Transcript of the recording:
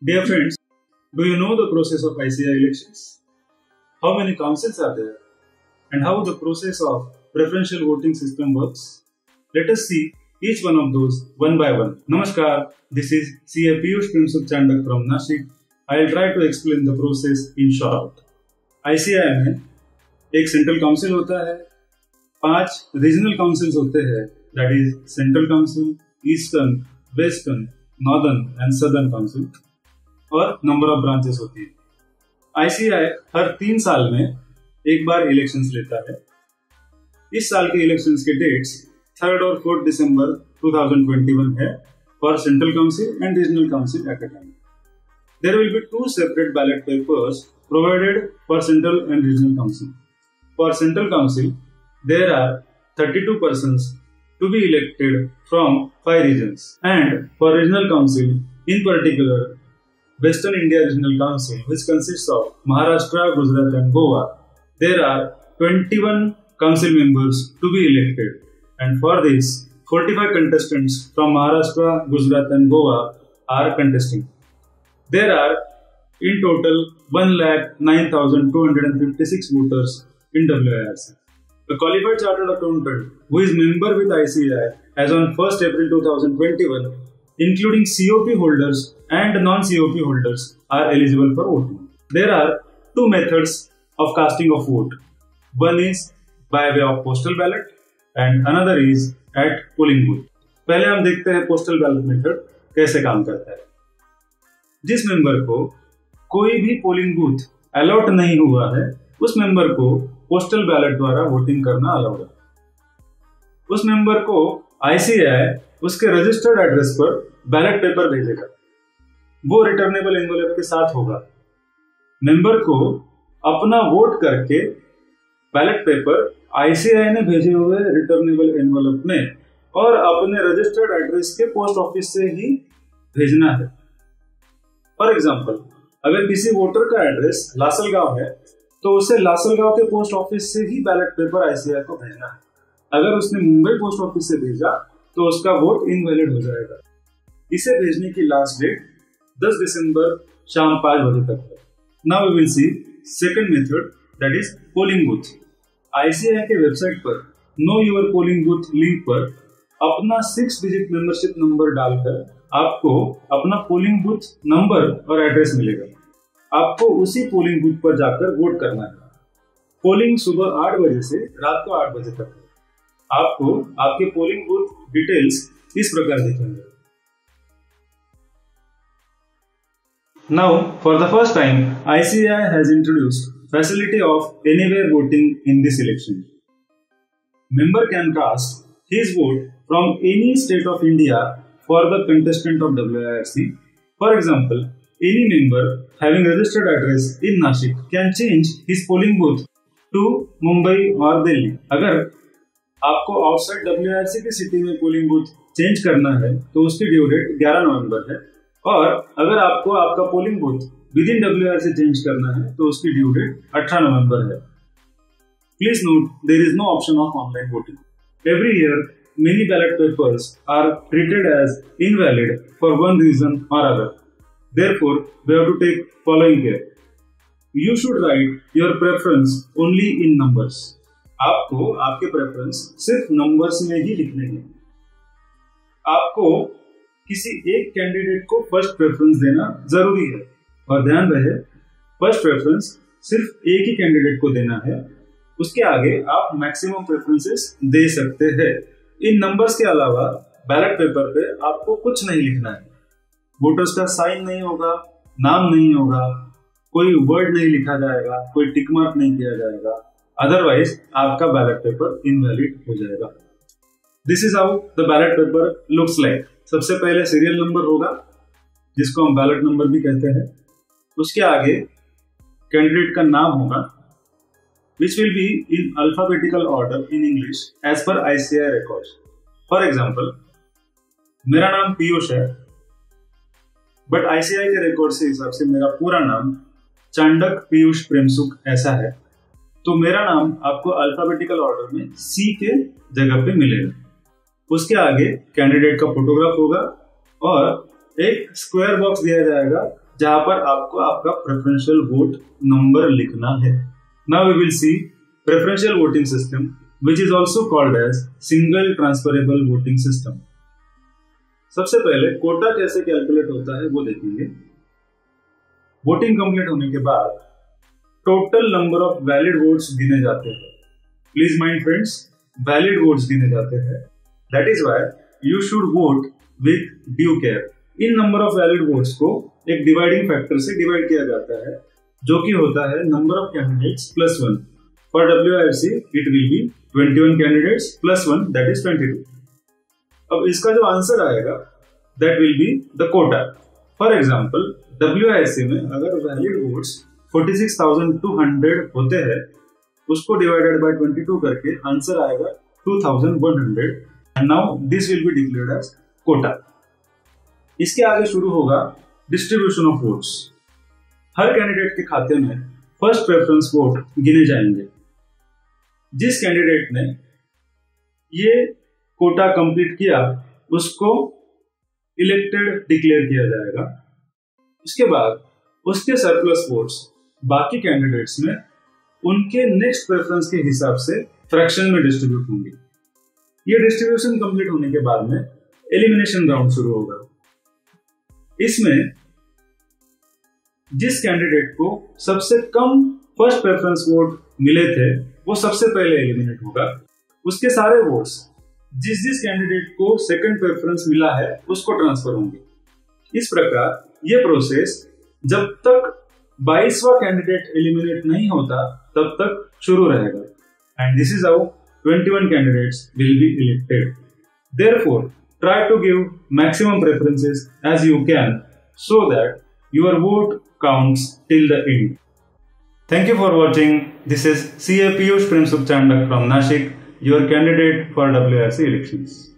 Dear friends, do you know the process of ICI elections? How many councils are there? And how the process of preferential voting system works? Let us see each one of those one by one. Namaskar, this is CA Piyush Premsukh Chandak from Nashik. I will try to explain the process in short. ICI में एक central council होता है, 5 regional councils होते हैं, that is central council, eastern, western, northern and southern council, और number of branches होती है। ICI हर 3 साल में एक बार इलेक्शंस लेता है। इस साल के इलेक्शंस के डेट्स 3rd और 4th दिसंबर 2021 है for central council and regional council at a time. There will be 2 separate ballot papers provided for central and regional council. For central council, there are 32 persons to be elected from 5 regions. And for regional council, in particular, Western India Regional Council, which consists of Maharashtra, Gujarat and Goa, there are 21 council members to be elected. And for this, 45 contestants from Maharashtra, Gujarat and Goa are contesting. There are in total 1,09,256 voters in WIRC. The qualified chartered accountant who is member with ICI as on 1st April 2021, including COP holders and non-COP holders, are eligible for voting. There are 2 methods of casting of vote. One is by way of postal ballot and another is at polling booth. पहले हम देखते हैं postal ballot method कैसे काम करता है। जिस member को कोई भी पोलिंग बूथ अलॉट नहीं हुआ है, उस मेंबर को पोस्टल बैलेट द्वारा वोटिंग करना अलाउड है। उस मेंबर को आईसीआई उसके रजिस्टर्ड एड्रेस पर बैलेट पेपर भेजेगा। वो रिटर्नेबल एनवेलप के साथ होगा। मेंबर को अपना वोट करके बैलेट पेपर आईसीआई ने भेजे हुए रिटर्नेबल एनवेलप में और अपने रजिस्टर्ड एड्रेस के पोस्ट ऑफिस से ही भेजना है। फॉर एग्जाम्पल, अगर किसी वोटर का एड्रेस लासलगांव है तो उसे लासलगांव के पोस्ट ऑफिस से ही बैलेट पेपर आईसीआई को भेजना है। अगर उसने मुंबई पोस्ट ऑफिस से भेजा तो उसका वोट इनवैलिड हो जाएगा। इसे भेजने की लास्ट डेट 10 दिसंबर शाम 5 बजे तक है। Now we will see second method, that is polling booth. ICI के वेबसाइट पर know your polling booth link पर अपना 6 डिजिट मेंबरशिप नंबर डालकर आपको अपना पोलिंग बूथ नंबर और एड्रेस मिलेगा। आपको उसी पोलिंग बूथ पर जाकर वोट करना है। पोलिंग सुबह 8 बजे से रात को 8 बजे तक है। आपको आपके पोलिंग बूथ डिटेल्स इस प्रकार दिखेंगे। Now for the first time ICI has introduced facility of anywhere voting in this election. Member can cast his vote from any state of India for the contestant of WIRC. For example, any member having registered address in Nashik can change his polling booth to Mumbai or Delhi. अगर आपको outside WIRC की city में polling booth change करना है तो उसकी due date 11 नवंबर है, और अगर आपको आपका polling booth with in WIRC change करना है तो उसकी ड्यू डेट 18 नवंबर है। Please note, there is no option of online voting. Every year, many ballot papers are treated as invalid for one reason or other. Therefore, we have to take following care. You should write your preference only in numbers. आपको आपके preference सिर्फ numbers में ही लिखने हैं। आपको किसी एक candidate को फर्स्ट प्रेफरेंस देना जरूरी है, और ध्यान रहे फर्स्ट प्रेफरेंस सिर्फ एक ही कैंडिडेट को देना है। उसके आगे आप मैक्सिमम प्रेफरेंसेस दे सकते हैं। इन नंबर्स के अलावा बैलेट पेपर पे आपको कुछ नहीं लिखना है। वोटर्स का साइन नहीं होगा, नाम नहीं होगा, कोई वर्ड नहीं लिखा जाएगा, कोई टिक मार्क नहीं किया जाएगा, अदरवाइज आपका बैलेट पेपर इनवैलिड हो जाएगा। This is how the ballot paper looks like. सबसे पहले सीरियल नंबर होगा, जिसको हम बैलेट नंबर भी कहते हैं। उसके आगे कैंडिडेट का नाम होगा, which will be in alphabetical order in English as per ICI records. For example, मेरा नाम पीयूष है, बट ICI के रिकॉर्ड से हिसाब से मेरा पूरा नाम चांडक पीयूष प्रेमसुख ऐसा है, तो मेरा नाम आपको अल्फाबेटिकल ऑर्डर में C के जगह पे मिलेगा। उसके आगे कैंडिडेट का फोटोग्राफ होगा और एक स्क्वायर बॉक्स दिया जाएगा जहां पर आपको आपका प्रेफरेंशियल वोट नंबर लिखना है। Now we will see preferential voting system which is also called as single transferable voting system। सबसे पहले कोटा कैसे कैलकुलेट होता है वो देखेंगे। वोटिंग कंप्लीट होने के बाद total number of valid votes गिने जाते हैं। Please mind friends, valid votes गिने जाते हैं। That is why you should vote with due care. In number of valid votes को एक डिवाइडिंग फैक्टर से डिवाइड किया जाता है, जो कि होता है number of candidates plus 1। For WIRC it will be 21 candidates plus 1, that is 22। अब इसका जो आंसर आएगा that will be the quota. For example WIRC में अगर वैलिड वोट्स 46,200 होते हैं, उसको डिवाइडेड बाय 22 करके आंसर आएगा 2,100 and now this will be declared as quota. इसके आगे शुरू होगा डिस्ट्रीब्यूशन ऑफ वोट्स। हर कैंडिडेट के खाते में फर्स्ट प्रेफरेंस वोट गिने जाएंगे। जिस कैंडिडेट ने ये कोटा कंप्लीट किया उसको इलेक्टेड डिक्लेयर किया जाएगा। उसके बाद उसके सरप्लस वोट्स बाकी कैंडिडेट्स में उनके नेक्स्ट प्रेफरेंस के हिसाब से फ्रैक्शन में डिस्ट्रीब्यूट होंगे। ये डिस्ट्रीब्यूशन कंप्लीट होने के बाद में एलिमिनेशन राउंड शुरू होगा। इसमें जिस कैंडिडेट को सबसे कम फर्स्ट प्रेफरेंस वोट मिले थे वो सबसे पहले एलिमिनेट होगा। उसके सारे वोट्स जिस कैंडिडेट को सेकंड प्रेफरेंस मिला है उसको ट्रांसफर होंगे। इस प्रकार ये प्रोसेस जब तक 22वां कैंडिडेट एलिमिनेट नहीं होता तब तक शुरू रहेगा। And this is how 21 candidates will be elected. Therefore, try to give maximum preferences as you can so that your vote counts till the end. Thank you for watching. This is CA Piyush Premsukh Chandak from Nashik, your candidate for WIRC elections.